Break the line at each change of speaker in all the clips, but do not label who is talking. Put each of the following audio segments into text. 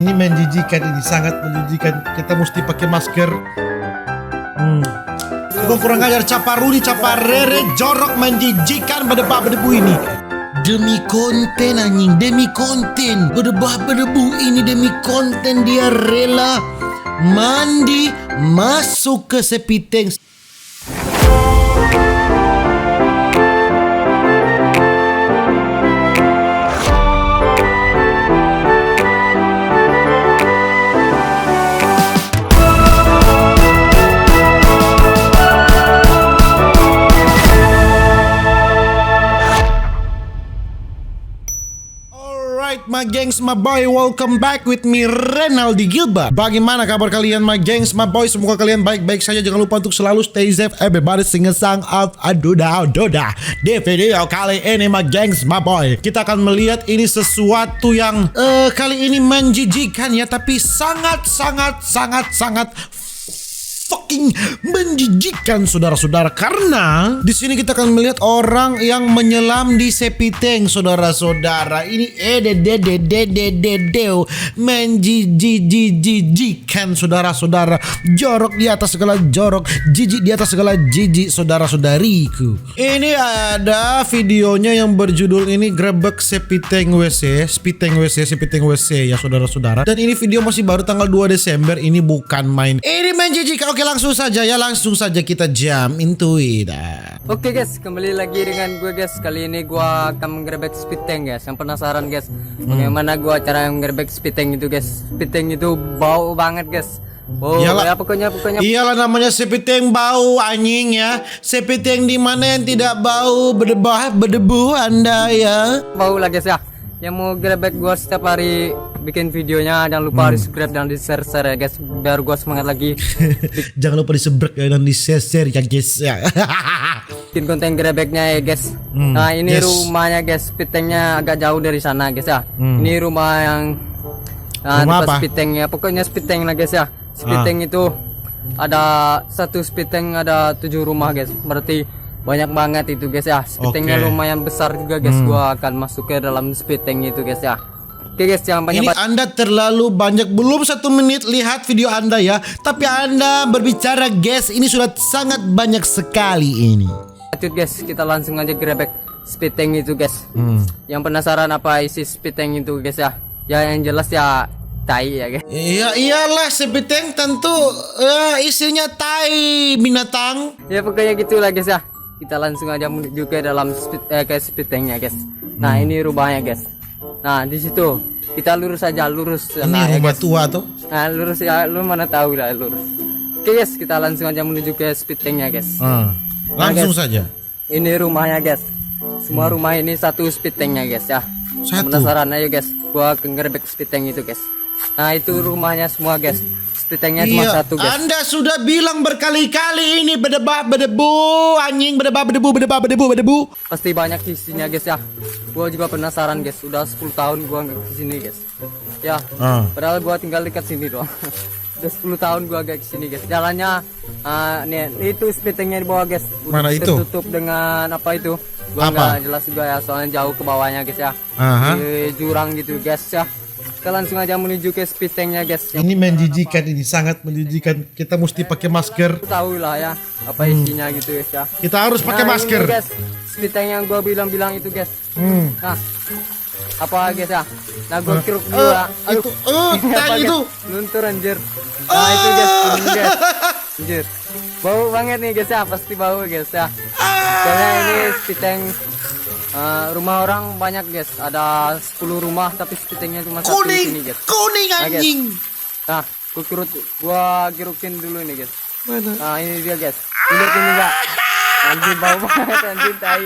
Ini menjijikan, ini sangat menjijikan. Kita mesti pakai masker. Kau kurang ajar, caparuni, caparere, jorok, menjijikan, berdebu ini. Demi konten anjing, demi konten. Berdebu ini demi konten, dia rela mandi masuk ke sepiteng. My gengs, my boy, welcome back with me Renaldi Gilbert. Bagaimana kabar kalian my gengs, my boy? Semoga kalian baik-baik saja. Jangan lupa untuk selalu stay safe. Everybody sing a song out. Aduda. Di video kali ini my gengs, my boy, kita akan melihat ini sesuatu yang kali ini menjijikan ya, tapi sangat fucking menjijikan saudara-saudara, karena di sini kita akan melihat orang yang menyelam di sepiteng saudara-saudara. Ini menjijikan saudara-saudara, jorok di atas segala jorok, jijik di atas segala jijik saudara-saudariku. Ini ada videonya yang berjudul ini grebek sepiteng WC ya saudara-saudara. Dan ini video masih baru tanggal 2 Desember. Ini bukan main. Ini menjijikan. Oke, langsung saja kita jump into it.
Oke guys, kembali lagi dengan gue guys. Kali ini gue akan menggerebek spiteng guys. Yang penasaran guys, bagaimana gue cara menggerebek spiteng itu guys. Spiteng itu bau banget guys. Oh, ya pokoknya.
Iyalah, namanya sepiteng bau anjing ya. Sepiteng di mana yang tidak bau berdebu Anda ya.
Bau lah guys ya. Yang mau gerebek gue setiap hari bikin videonya, jangan lupa di subscribe dan di share ya guys, biar gue semangat lagi.
Jangan lupa di subscribe dan di share ya guys ya.
Bikin konten gerebeknya ya guys. Nah ini rumahnya guys, spitengnya agak jauh dari sana guys ya. Ini rumah yang
rumah apa?
Spitengnya, pokoknya spiteng lah guys ya. Spiteng itu ada satu spiteng ada 7 rumah guys, berarti banyak banget itu guys ya. Spitengnya lumayan besar juga guys. Gua akan masuk ke dalam spiteng itu guys ya. Oke guys, jangan banyak.
Ini Anda terlalu banyak, belum 1 menit lihat video Anda ya. Tapi Anda berbicara guys, ini sudah sangat banyak sekali ini.
Lanjut guys, kita langsung aja gerebek spiteng itu guys. Yang penasaran apa isi spiteng itu guys ya? Ya yang jelas ya tai ya guys.
Iya iyalah, spiteng tentu isinya tai binatang.
Ya pokoknya gitulah guys ya. Kita langsung aja menuju ke dalam spitengnya guys. Nah ini rumahnya guys. Nah di situ kita lurus aja, lurus.
Ini
nah,
rumah
ya,
tua tuh.
Nah lurus ya, lu mana tahu lah lurus. Oke guys, kita langsung aja menuju ke spitengnya guys.
Langsung
guys,
saja.
Ini rumahnya guys. Semua rumah ini satu spitengnya guys ya.
Satu.
Penasaran ayo guys, gua ngerebek spiteng itu guys. Nah itu rumahnya semua guys. Spitengnya cuma satu guys.
Anda sudah bilang berkali-kali ini berdebu anjing, berdebu.
Pasti banyak isinya guys ya. Gua juga penasaran guys. Udah 10 tahun gua nggak kesini guys. Ya. Padahal gua tinggal dekat sini doang. Udah 10 tahun gua gak kesini guys. Jalannya nih itu spitengnya di bawah guys.
Mana itu?
Tertutup dengan apa itu? Gua nggak jelas juga ya. Soalnya jauh ke bawahnya guys ya. Di jurang gitu guys ya. Kita langsung aja menuju ke spitengnya guys.
Ini menjijikan, ini sangat menjijikan. Kita mesti pakai masker.
Tahu lah ya apa isinya gitu guys ya.
Kita harus pakai masker.
Ini guys, spiteng yang gua bilang itu guys. Nah, apa guys ya? Nah gua keruk dua.
Itu tai itu.
Luntur anjir. Nah itu guys, guys. Anjir. Bau banget nih guys ya, pasti bau guys ya. Soalnya ini spiteng rumah orang banyak guys, ada 10 rumah tapi spitengnya cuma satu di sini guys.
Kuning anjing.
Nah, gua gerukin dulu ini guys. Mana? Nah, ini dia guys. Lihat ini enggak? Anjing bau banget anjing tai.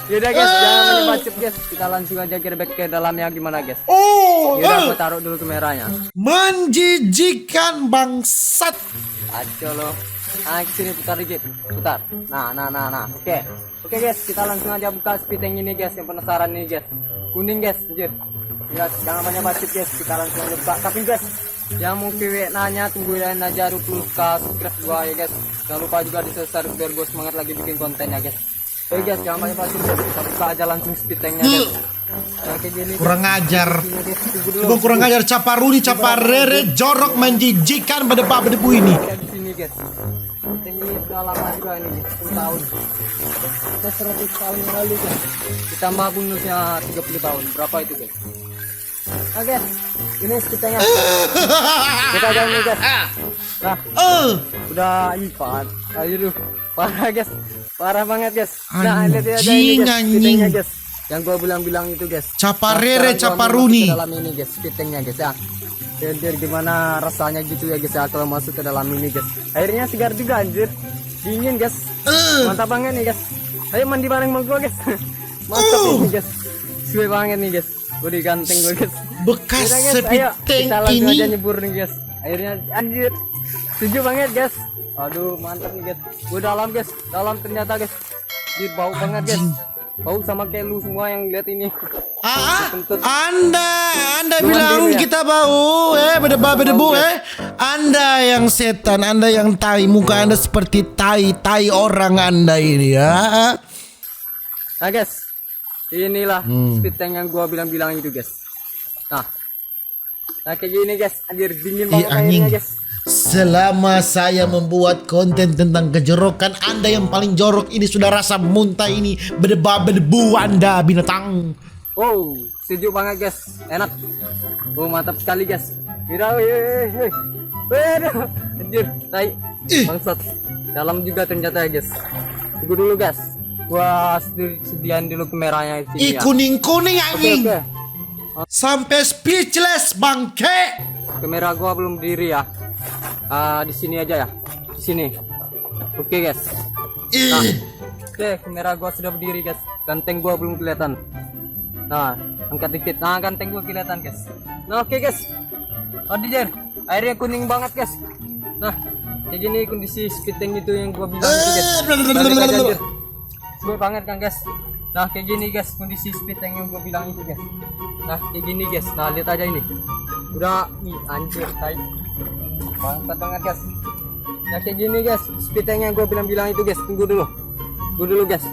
Yaudah guys, jangan bacot guys. Kita langsung aja gerebek ke dalamnya gimana guys. Yaudah gua taruh dulu kameranya.
Menjijikan bangsat.
Aco lo. Nah, sini putar dikit. Putar. Nah. Oke guys, kita langsung aja buka spiteng ini guys. Yang penasaran nih guys. Kuning guys, anjir. Ya, jangan banyak bacot guys. Kita langsung aja buka. Tapi guys, yang mau PW nanya tungguin aja 20k subscribe gua ya guys. Jangan lupa juga di subscribe biar gua semangat lagi bikin kontennya guys. Oke guys, jangan banyak bacot guys. Kita buka aja langsung spitengnya guys. Nah, kayak gini.
Kurang ajar.
Tunggu dulu.
Bang kurang ajar caparuni, caparere, jorok menjijikan berdebu ini.
Kita di sini guys. Ini sudah lama juga ini, 10 tahun. Kita 100 tahun yang lalu guys. Ditambah bonusnya 30 tahun. Berapa itu guys? Nah guys, ini speednya. Kita jalan nih guys. Nah, udah empat. Aduh, parah guys. Parah banget guys. Nah, lihat aja ini guys, speednya guys. Yang gua bilang itu guys.
Caparere,
Nah,
caparuni.
dalam ini guys, speednya guys ya. Dan gimana rasanya gitu ya guys ya kalau masuk ke dalam ini guys. Airnya segar juga anjir. Dingin guys. Mantap banget nih guys. Ayo mandi bareng sama gua guys. Mantap ini guys. Sesuai banget nih guys. Udah ganteng gua guys.
Bekas
Yaudah, guys,
sepiteng
kita langsung aja
ini.
nyebur nih guys. Airnya anjir. Setuju banget guys. Aduh mantap nih guys. Gua dalam guys. Dalam ternyata guys. Anjir bau banget guys. Bau sama kayak lu semua yang lihat ini.
Anda
Lu
bilang
mandiri ya?
kita bau, berdebu, Anda yang setan, Anda yang tai, muka Anda seperti tai orang Anda ini ya.
Nah guys, inilah speed tank yang gua bilang itu guys. Nah kayak gini guys, anjir dingin banget
Anjing.
airnya guys.
Selama saya membuat konten tentang kejorokan, Anda yang paling jorok ini sudah rasa muntah ini berdebu Anda binatang.
Oh, sejuk banget guys, enak. Oh mantap sekali guys. Waduh, anjir, tai, bangsat. Dalam juga ternyata ya guys. Tunggu dulu guys, gua sediain dulu kameranya di sini ya.
Kuning anjing.
Oke.
Sampai speechless bangke.
Kamera gua belum berdiri ya. Di sini aja ya, di sini. Oke guys. Nah, oke, kamera gua sudah berdiri guys. Ganteng gua belum kelihatan. Nah, angkat dikit. Nah, ganteng gua kelihatan guys. Nah, oke guys. Jer, airnya kuning banget guys. Nah, kayak gini kondisi speed tank itu yang gua bilang itu guys. Sesuai banget kan guys. Nah, kayak gini guys kondisi speed tank yang gua bilang itu guys. Nah, kayak gini guys. Nah, lihat aja ini. Udah, anjir, tai. Mantap banget guys. Nah kayak gini guys, speed tank yang gue bilang itu guys. Tunggu dulu guys.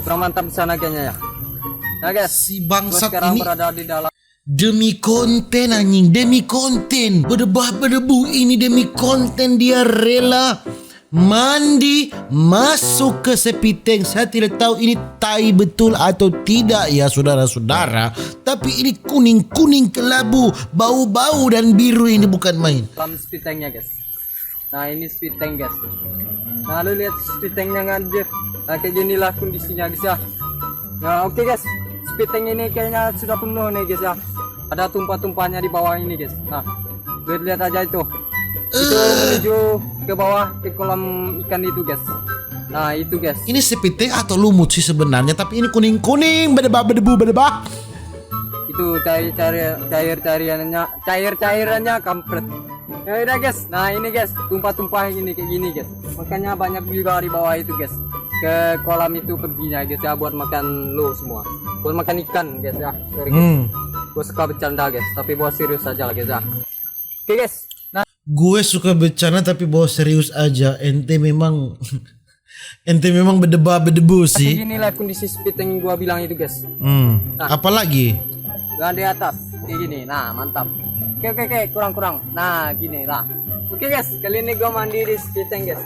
Kurang mantap di sana kayaknya ya. Nah guys,
Si
gua
bangsat
sekarang
ini
berada di dalam.
demi konten anjing, demi konten. Berdebu ini demi konten dia rela mandi masuk ke sepiteng. Saya tidak tahu ini tai betul atau tidak ya saudara-saudara, tapi ini kuning kelabu, bau dan biru ini bukan main.
Dalam speed tanknya guys. Nah ini speed tank guys. Nah lu lihat speed tanknya anjir. Nah kayak ginilah kondisinya guys ya. Nah oke guys, speed tank ini kayaknya sudah penuh nih guys ya. Ada tumpah-tumpahnya di bawah ini guys. Nah lihat aja itu menuju ke bawah ke kolam ikan itu guys. Nah itu guys.
Ini sepiteng atau lumut sih sebenarnya, tapi ini kuning berdebu.
Itu cairannya kampret. Ya udah guys. Nah ini guys tumpah-tumpah ini kayak gini guys. Makanya banyak juga di bawah itu guys. Ke kolam itu perginya guys ya buat makan lo semua. Buat makan ikan guys ya. Sorry guys. Gue suka bercanda guys, tapi buat serius aja lah guys ya. Oke guys. Nah
Gue suka bercanda tapi bawa serius aja. Ente memang berdebu sih.
kayak ginilah kondisi speed yang gua bilang itu guys.
Apalagi?
Nah di atas kayak gini. Nah mantap. Oke kurang. Nah gini lah. Oke guys, kali ini gua mandi di speed tank guys.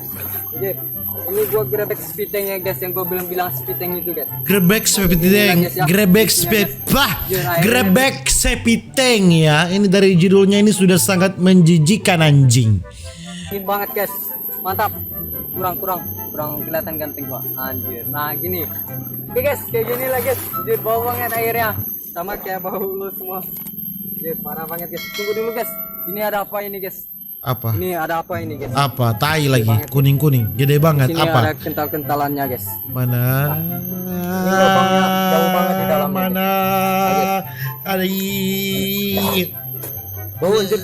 Oke. Ini gua grebek speed tank ya guys, yang gua bilang speed tank itu guys.
Grebek sepiteng ya. Ini dari judulnya ini sudah sangat menjijikan anjing.
Ini banget guys. Mantap. Kurang kelihatan ganteng gua. Anjir. Nah gini. Oke guys, kayak gini lah guys. Anjir bau banget airnya. Sama kayak bau lu semua. Anjir parah banget guys. Tunggu dulu guys. Ini ada apa ini guys?
Apa?
Ini ada apa ini guys?
Apa? Tai lagi. Kuning. Gede banget.
Sini
Apa?
ada kental-kentalannya guys.
Mana?
Ini lubangnya jauh banget di dalamnya.
Mana? Ada.
Bau anjir.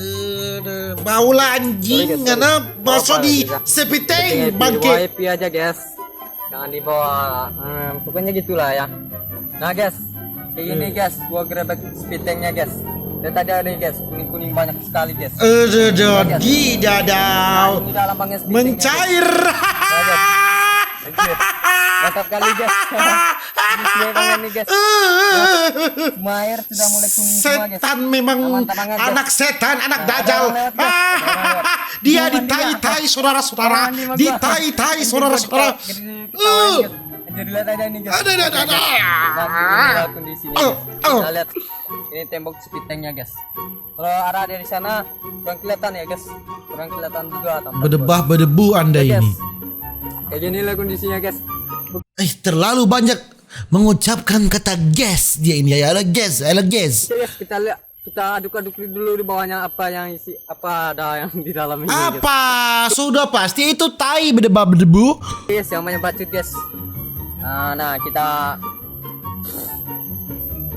Bau lah anjing. Karena masuk di sepiteng bangke.
Happy aja guys. Jangan dibawa. Pokoknya gitulah ya. Nah guys, kayak gini guys, gua grebek speed tanknya guys. Lihat aja nih guys, kuning banyak sekali guys.
Gidadau.
Ini dalam banget speed tanknya,
Mencair.
guys. Anjir. Mantap kali guys. Ini semua banget nih guys. Semua air sudah mulai kuning semua guys.
Setan memang
Mantap banget, guys.
anak setan, anak dajal.
lewat, guys. Lewat.
Dia
Mandi,
ditai-tai saudara-saudara.
Mandi, mandi.
Ditai-tai saudara-saudara.
Jadi lihat aja nih guys.
Ada.
Nah, kondisinya guys. Kita lihat ini tembok speed tanknya guys. Kalau arah dari sana kurang kelihatan ya guys. Kurang kelihatan juga.
Berdebah berdebu Anda
Guys.
ini.
Kayak gini lah kondisinya guys.
Terlalu banyak mengucapkan kata gas dia ini ya. Ada gas.
Oke guys, kita lihat, kita aduk-aduk dulu di bawahnya apa yang isi, apa ada yang di dalam ini guys.
Apa? Sudah pasti itu tai berdebah berdebu.
Guys, yang banyak bacot guys. Nah kita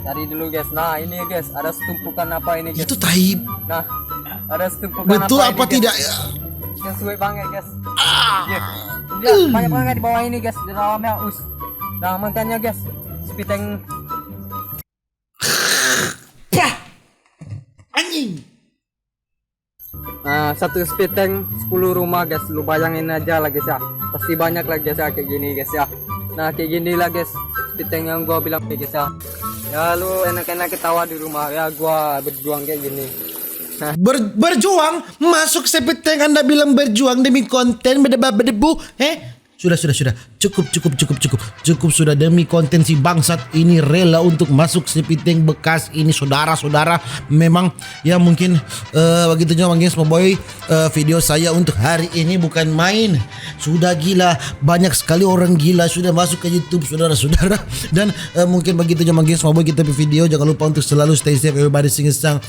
cari dulu guys. Nah ini guys, ada setumpukan apa ini guys.
Itu tai.
Nah ada setumpukan
Betul apa
ini,
tidak?
guys. Sesuai banget guys. Dia banyak banget di bawah ini guys, di dalamnya us. Nah makanya guys, speed tank
Anjing.
Nah, satu speed tank 10 rumah guys. Lu bayangin aja lah guys ya. Pasti banyak lah guys ya kayak gini guys ya. Nah kayak gini lah guys speed tank yang gua bilang nih guys ya. Ya lu enak-enak ketawa di rumah ya, gua berjuang kayak gini.
Berjuang masuk speed tank Anda bilang berjuang demi konten berdebu. Sudah. Cukup sudah demi konten si bangsat ini rela untuk masuk speed tank bekas ini saudara-saudara. Memang ya mungkin begitu juga mungkin semua boy video saya untuk hari ini bukan main. Sudah gila, banyak sekali orang gila sudah masuk ke YouTube saudara-saudara. Dan mungkin begitu juga mungkin semua boy kita video. Jangan lupa untuk selalu stay safe, everybody sing song.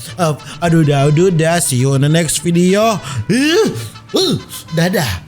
Aduh dah, see you on the next video. Dadah.